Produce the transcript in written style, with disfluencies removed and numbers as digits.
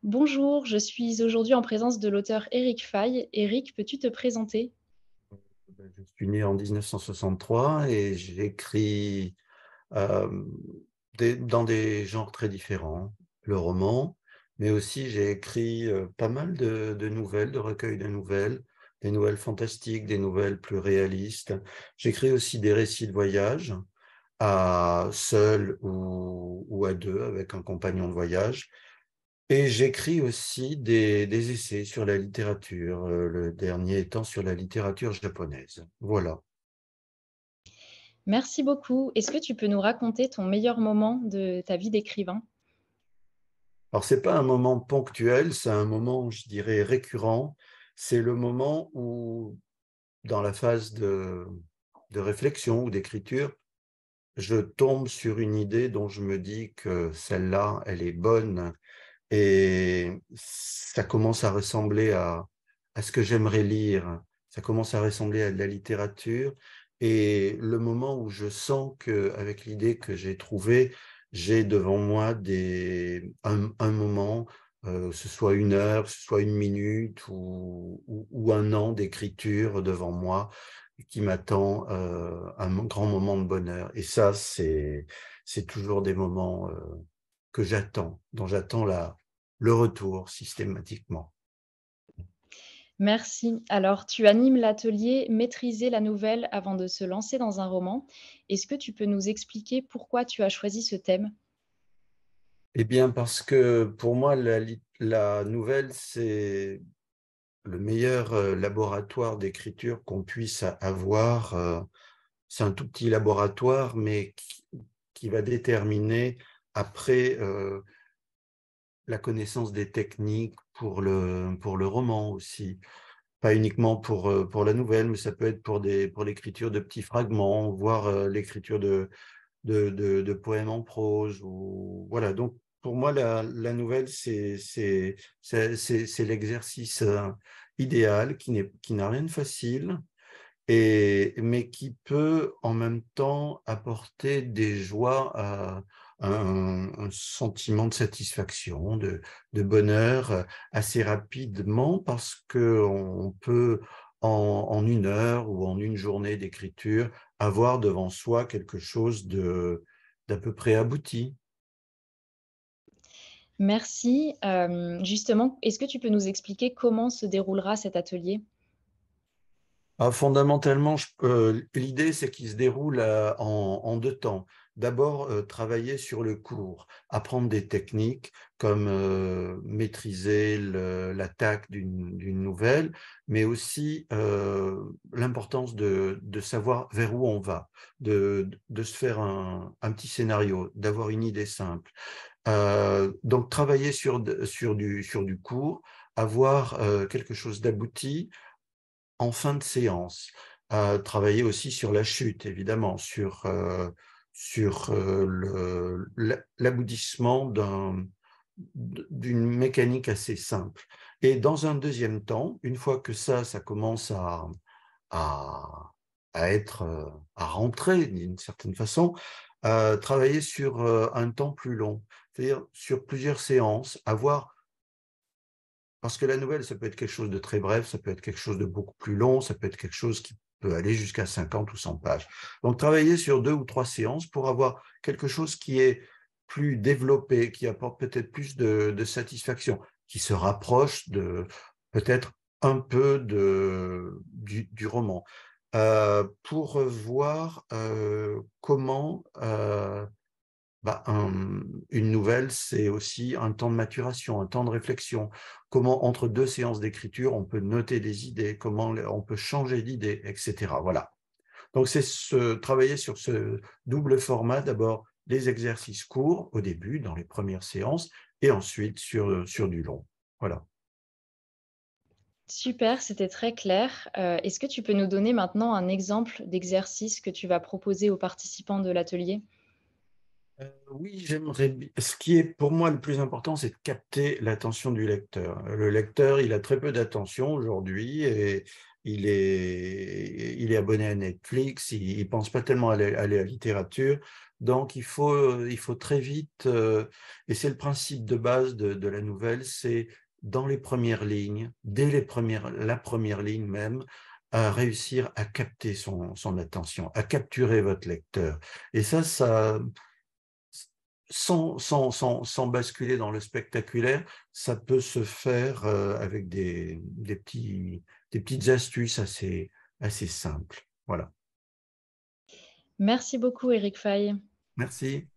Bonjour, je suis aujourd'hui en présence de l'auteur Éric Faye. Éric, peux-tu te présenter? Je suis né en 1963 et j'ai écrit euh, dans des genres très différents. Le roman, mais aussi j'ai écrit pas mal de nouvelles, de recueils de nouvelles, des nouvelles fantastiques, des nouvelles plus réalistes. J'écris aussi des récits de voyage, à seul ou à deux avec un compagnon de voyage. Et j'écris aussi des essais sur la littérature, le dernier étant sur la littérature japonaise. Voilà. Merci beaucoup. Est-ce que tu peux nous raconter ton meilleur moment de ta vie d'écrivain? Alors, c'est pas un moment ponctuel, c'est un moment, je dirais, récurrent. C'est le moment où, dans la phase de réflexion ou d'écriture, je tombe sur une idée dont je me dis que celle-là, elle est bonne et ça commence à ressembler à ce que j'aimerais lire. Ça commence à ressembler à de la littérature. Et le moment où je sens que, avec l'idée que j'ai trouvée, j'ai devant moi un moment, que ce soit une heure, que ce soit une minute ou un an d'écriture devant moi qui m'attend un grand moment de bonheur. Et ça, c'est toujours des moments que j'attends, dont j'attends le retour systématiquement. Merci. Alors, tu animes l'atelier Maîtriser la nouvelle avant de se lancer dans un roman. Est-ce que tu peux nous expliquer pourquoi tu as choisi ce thème? Eh bien, parce que pour moi, la nouvelle, c'est le meilleur laboratoire d'écriture qu'on puisse avoir. C'est un tout petit laboratoire, mais qui va déterminer après la connaissance des techniques pour le roman aussi. Pas uniquement pour la nouvelle, mais ça peut être pour l'écriture de petits fragments, voire l'écriture de poèmes en prose. Voilà. Donc, pour moi, la nouvelle, c'est l'exercice idéal qui n'a rien de facile, mais qui peut en même temps apporter des joies, un sentiment de satisfaction, de bonheur assez rapidement parce que on peut en une heure ou en une journée d'écriture avoir devant soi quelque chose d'à peu près abouti. Merci. Justement, est-ce que tu peux nous expliquer comment se déroulera cet atelier? Ah, fondamentalement, l'idée, c'est qu'il se déroule en deux temps. D'abord, travailler sur le cours, apprendre des techniques comme maîtriser l'attaque d'une nouvelle, mais aussi l'importance de savoir vers où on va, de se faire un petit scénario, d'avoir une idée simple. Donc, travailler sur du cours, avoir quelque chose d'abouti en fin de séance, travailler aussi sur la chute, évidemment, sur l'aboutissement d'une mécanique assez simple. Et dans un deuxième temps, une fois que ça commence à, à rentrer d'une certaine façon, travailler sur un temps plus long, c'est-à-dire sur plusieurs séances, avoir parce que la nouvelle, ça peut être quelque chose de très bref, ça peut être quelque chose de beaucoup plus long, ça peut être quelque chose qui peut aller jusqu'à 50 ou 100 pages. Donc, travailler sur deux ou trois séances pour avoir quelque chose qui est plus développé, qui apporte peut-être plus de satisfaction, qui se rapproche de peut-être un peu du roman, pour voir comment une nouvelle, c'est aussi un temps de maturation, un temps de réflexion. Comment, entre deux séances d'écriture, on peut noter des idées, comment on peut changer d'idée, etc. Voilà. Donc, c'est travailler sur ce double format, d'abord des exercices courts au début, dans les premières séances, et ensuite sur du long. Voilà. Super, c'était très clair. Est-ce que tu peux nous donner maintenant un exemple d'exercice que tu vas proposer aux participants de l'atelier? Oui, ce qui est pour moi le plus important, c'est de capter l'attention du lecteur. Le lecteur, il a très peu d'attention aujourd'hui et il est abonné à Netflix, il pense pas tellement à la littérature. Donc, il faut très vite, et c'est le principe de base de la nouvelle, c'est dans les premières lignes, dès la première ligne même, à réussir à capter son attention, à capturer votre lecteur. Et ça, sans basculer dans le spectaculaire, ça peut se faire avec des petites astuces assez simples. Voilà. Merci beaucoup, Eric Fay. Merci.